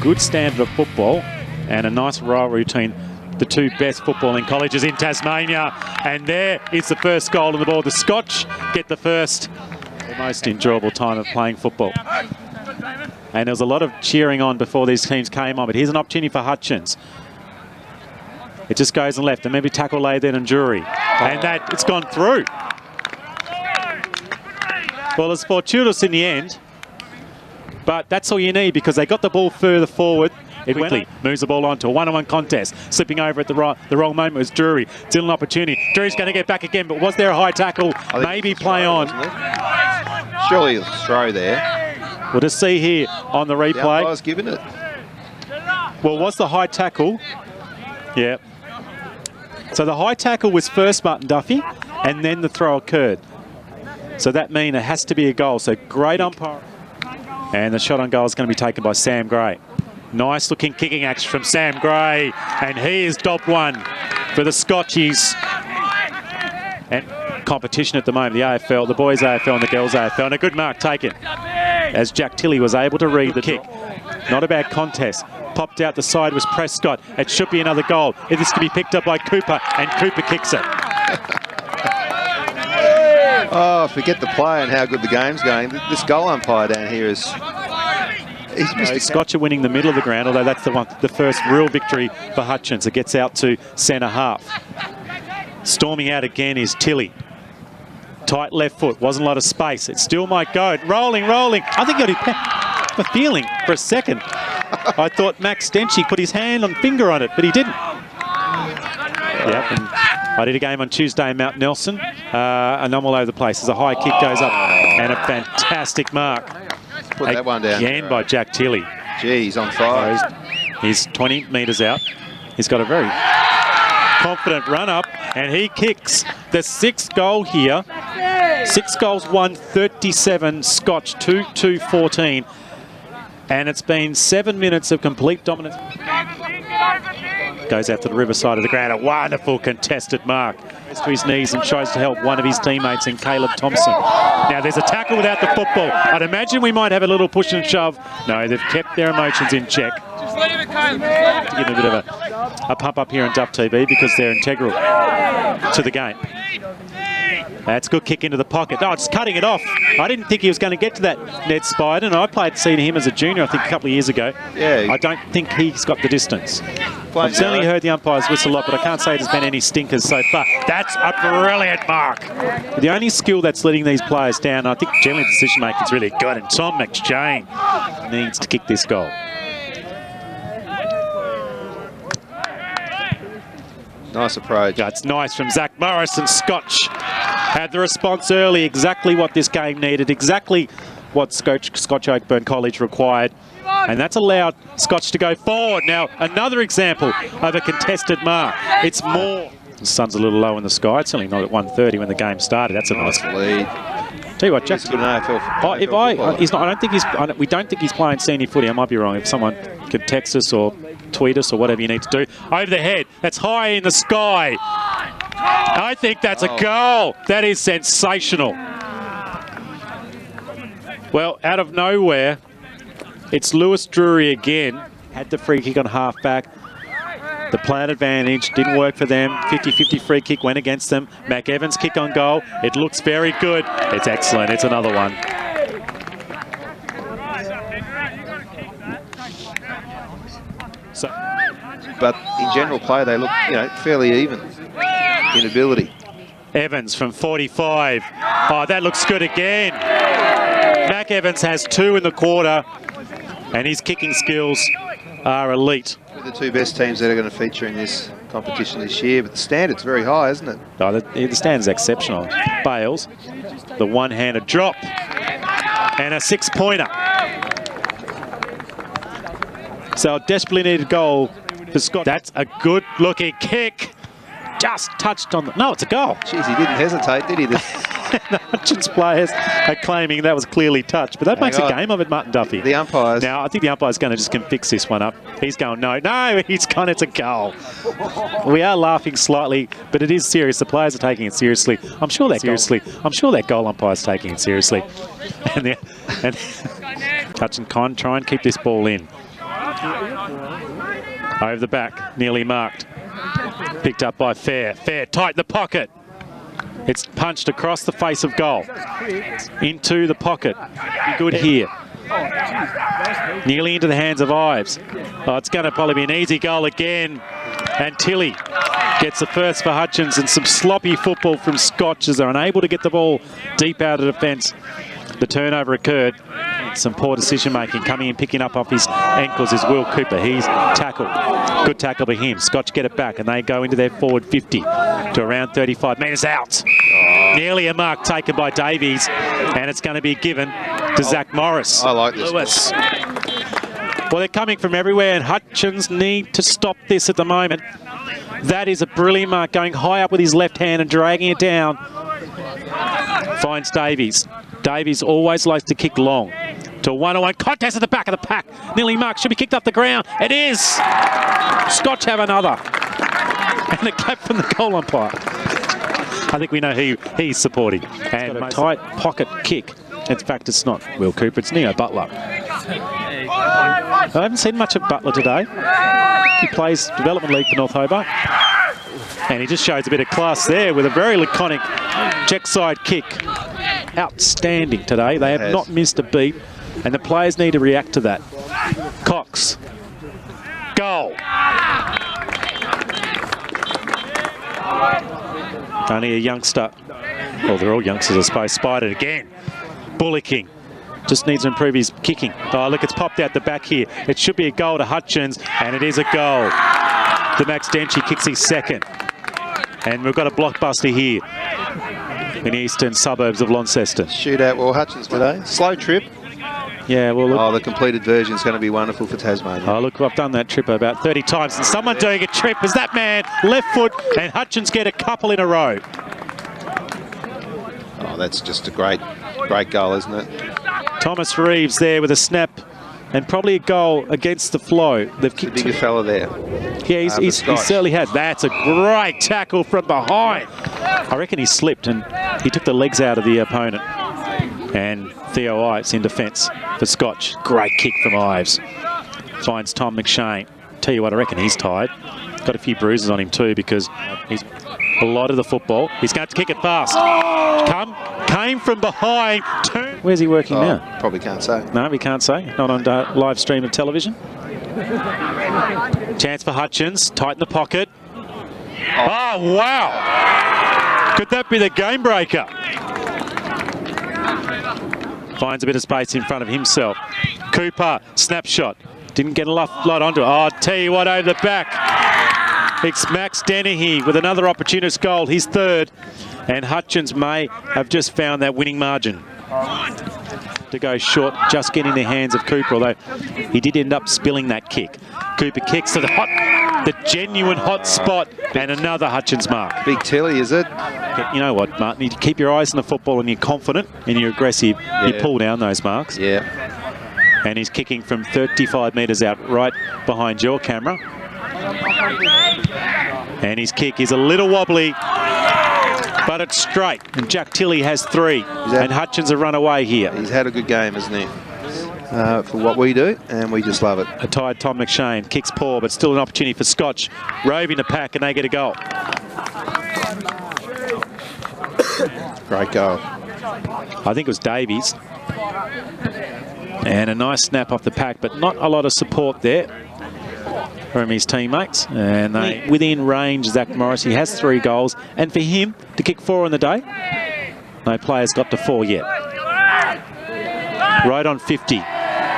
good standard of football and a nice rivalry between the two best footballing colleges in Tasmania. And there is the first goal on the board. The Scotch get the first. The most enjoyable time of playing football. And there was a lot of cheering on before these teams came on, but here's an opportunity for Hutchins. It just goes on left, and maybe tackle laid then and Drury. And that, it's gone through. Well, it's fortuitous in the end, but that's all you need because they got the ball further forward. It quickly moves the ball on to a one-on-one contest. Slipping over at the wrong moment was Drury. Still an opportunity. Drury's going to get back again, but was there a high tackle? Maybe play on. Surely a throw there. We'll just see here on the replay. The umpire's given it. Well, was the high tackle? Yeah. So the high tackle was first, Martin Duffy, and then the throw occurred. So that means it has to be a goal. So great umpire. And the shot on goal is going to be taken by Sam Gray. Nice looking kicking action from Sam Gray. And he is dobbed one for the Scotchies. And competition at the moment, the AFL, the boys AFL and the girls AFL. And a good mark taken as Jack Tilley was able to read the kick. Not a bad contest. Popped out the side was Prescott. It should be another goal. This could be picked up by Cooper, and Cooper kicks it. Oh, forget the play and how good the game's going. This goal umpire down here is... The Scotch are winning the middle of the ground, although that's the first real victory for Hutchins. It gets out to centre half. Storming out again is Tilley. Tight left foot, wasn't a lot of space. It still might go. Rolling. I think I had a feeling for a second. I thought Max Stenchy put his hand on finger on it, but he didn't. Yep, and I did a game on Tuesday in Mount Nelson, and I'm all over the place. As a high kick goes up, and a fantastic mark. Put that one down. Again by Jack Tilley. Gee, he's on fire. He's 20 metres out. He's got a very confident run up, and he kicks the sixth goal here. 6 goals, 137, Scotch 2-2-14. And it's been 7 minutes of complete dominance. Goes out to the riverside of the ground. A wonderful contested mark. Gets to his knees and tries to help one of his teammates in Caleb Thompson. Now there's a tackle without the football. I'd imagine we might have a little push and shove. No, they've kept their emotions in check. To give them a bit of a pump up here on Duff TV because they're integral to the game. That's a good kick into the pocket. Oh, it's cutting it off. I didn't think he was going to get to that, Ned Spiden. I played seeing him as a junior, I think, a couple of years ago. Yeah. I don't think he's got the distance. I've certainly heard the umpires whistle a lot, but I can't say there's been any stinkers so far. That's a brilliant mark. The only skill that's letting these players down, I think generally decision-making is really good, and Tom McShane needs to kick this goal. Nice approach. Yeah, it's nice from Zach Morris, and Scotch had the response early, exactly what this game needed, exactly what Scotch Oakburn College required. And that's allowed Scotch to go forward. Now, another example of a contested mark. It's more. The sun's a little low in the sky. It's certainly not at 1:30 when the game started. That's a nice lead. Tell you what, Jack. We don't think he's playing senior footy. I might be wrong. If someone could text us or tweet us or whatever you need to do. Over the head. That's high in the sky. I think that's a goal. That is sensational. Well, out of nowhere, it's Lewis Drury again. Had the free kick on half-back. The plan advantage didn't work for them. 50-50 free kick went against them. Mac Evans kick on goal. It looks very good. It's excellent. It's another one. So, but in general play, they look, fairly even in ability. Evans from 45. Oh, that looks good again. Mac Evans has 2 in the quarter, and his kicking skills are elite. The 2 best teams that are going to feature in this competition this year, but the standard's very high, isn't it? Oh, the standard's exceptional. Bales, the one-handed drop, and a 6-pointer. So a desperately needed goal for Scott. That's a good-looking kick. Just touched on the... No, it's a goal. Jeez, he didn't hesitate, did he? The Hutchins players are claiming that was clearly touched, but that makes a game of it, Martin Duffy. The umpires. Now, I think the umpire's going to just fix this one up. He's going, no, he's gone, it's a goal. We are laughing slightly, but it is serious. The players are taking it seriously. I'm sure that goal umpire's taking it seriously. And Touch and Con try and keep this ball in. Over the back, nearly marked. Picked up by Fair. Fair, tight in the pocket. It's punched across the face of goal. Into the pocket. Be good here. Nearly into the hands of Ives. Oh, it's going to probably be an easy goal again. And Tilly gets the first for Hutchins, and some sloppy football from Scotch as they're unable to get the ball deep out of defence. The turnover occurred. Some poor decision-making. Coming in, picking up off his ankles is Will Cooper. He's tackled. Good tackle by him. Scotch get it back, and they go into their forward 50 to around 35 metres out. Nearly a mark taken by Davies, and it's going to be given to Zach Morris. I like this. Lewis. Well, they're coming from everywhere, and Hutchins need to stop this at the moment. That is a brilliant mark, going high up with his left hand and dragging it down. Finds Davies. Davies always likes to kick long. To a one-on-one contest at the back of the pack. Nearly marked, should be kicked up the ground. It is! Scotch have another. And a clap from the goal umpire. I think we know who he's supporting. And a tight pocket kick. In fact, it's not Will Cooper, it's Neo Butler. I haven't seen much of Butler today. He plays Development League for North Hobart. And he just shows a bit of class there with a very laconic check side kick. Outstanding today. They have not missed a beat, and the players need to react to that. Cox. Goal. Only a youngster. Well, they're all youngsters, I suppose. Spied it again. Bullocking. Just needs to improve his kicking. Oh, look, it's popped out the back here. It should be a goal to Hutchins, and it is a goal. The Max Denchi kicks his second. And we've got a blockbuster here in the eastern suburbs of Launceston. Shootout, well, Hutchins today. Slow trip. Yeah, well, look. Oh, the completed version is going to be wonderful for Tasmania. Oh, look, I've done that trip about 30 times, and someone doing a trip is that man, left foot, and Hutchins get a couple in a row. Oh, that's just a great goal, isn't it? Thomas Reeves there with a snap and probably a goal against the flow. They've kicked the bigger fella there. Yeah, he certainly had. That's a great tackle from behind. I reckon he slipped and he took the legs out of the opponent. And Theo Ives in defence for Scotch. Great kick from Ives. Finds Tom McShane. Tell you what, I reckon he's tired. Got a few bruises on him too because he's a lot of the football. He's going to kick it fast. Came from behind. Where's he working now? Probably can't say. No, we can't say. Not on live stream of television. Chance for Hutchins. Tight in the pocket. Oh, wow. Could that be the game breaker? Finds a bit of space in front of himself. Cooper, snapshot. Didn't get a lot onto it. Oh, I'll tell you what, over the back. It's Max Dennehy with another opportunist goal, his third. And Hutchins may have just found that winning margin. To go short, just get in the hands of Cooper, although he did end up spilling that kick. Cooper kicks to the genuine hot spot, and another Hutchins mark. Big Tilly, is it? You know what, Martin, you keep your eyes on the football and you're confident and you're aggressive, you pull down those marks. Yeah. And he's kicking from 35 metres out right behind your camera. And his kick is a little wobbly, but it's straight. And Jack Tilly has 3. And Hutchins a run away here. He's had a good game, hasn't he? For what we do, and we just love it. A tired Tom McShane. Kicks poor, but still an opportunity for Scotch. Roving the pack, and they get a goal. Great goal. I think it was Davies. And a nice snap off the pack, but not a lot of support there from his teammates. And they within range, Zach Morris. He has 3 goals. And for him to kick 4 in the day, no players got to 4 yet. Right on 50.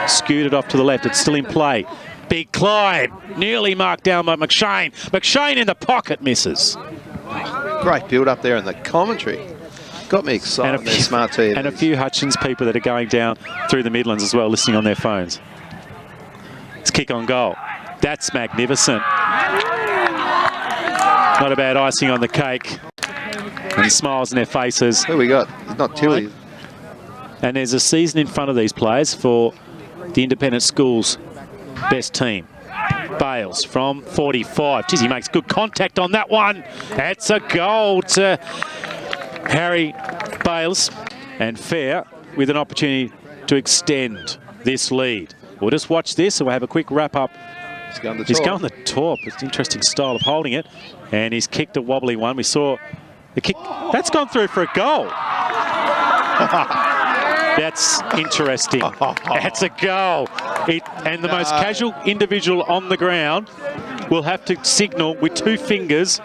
Scooted off to the left. It's still in play. Big climb. Nearly marked down by McShane. McShane in the pocket misses. Great build up there in the commentary. Got me excited. And smart TVs. And a few Hutchins people that are going down through the Midlands as well, listening on their phones. It's kick on goal. That's magnificent. Not a bad icing on the cake. And smiles in their faces. Who we got? It's not Tilly. And there's a season in front of these players for the independent schools best team. Bales from 45. Geez, he makes good contact on that one. That's a goal to Harry Bales. And Fair with an opportunity to extend this lead. We'll just watch this and we'll have a quick wrap up He's going the He's top. going the top. It's an interesting style of holding it. And he's kicked a wobbly one. We saw the kick. That's gone through for a goal. That's interesting. That's a goal. And the most casual individual on the ground will have to signal with 2 fingers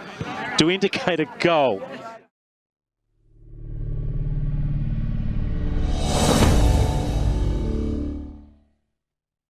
to indicate a goal.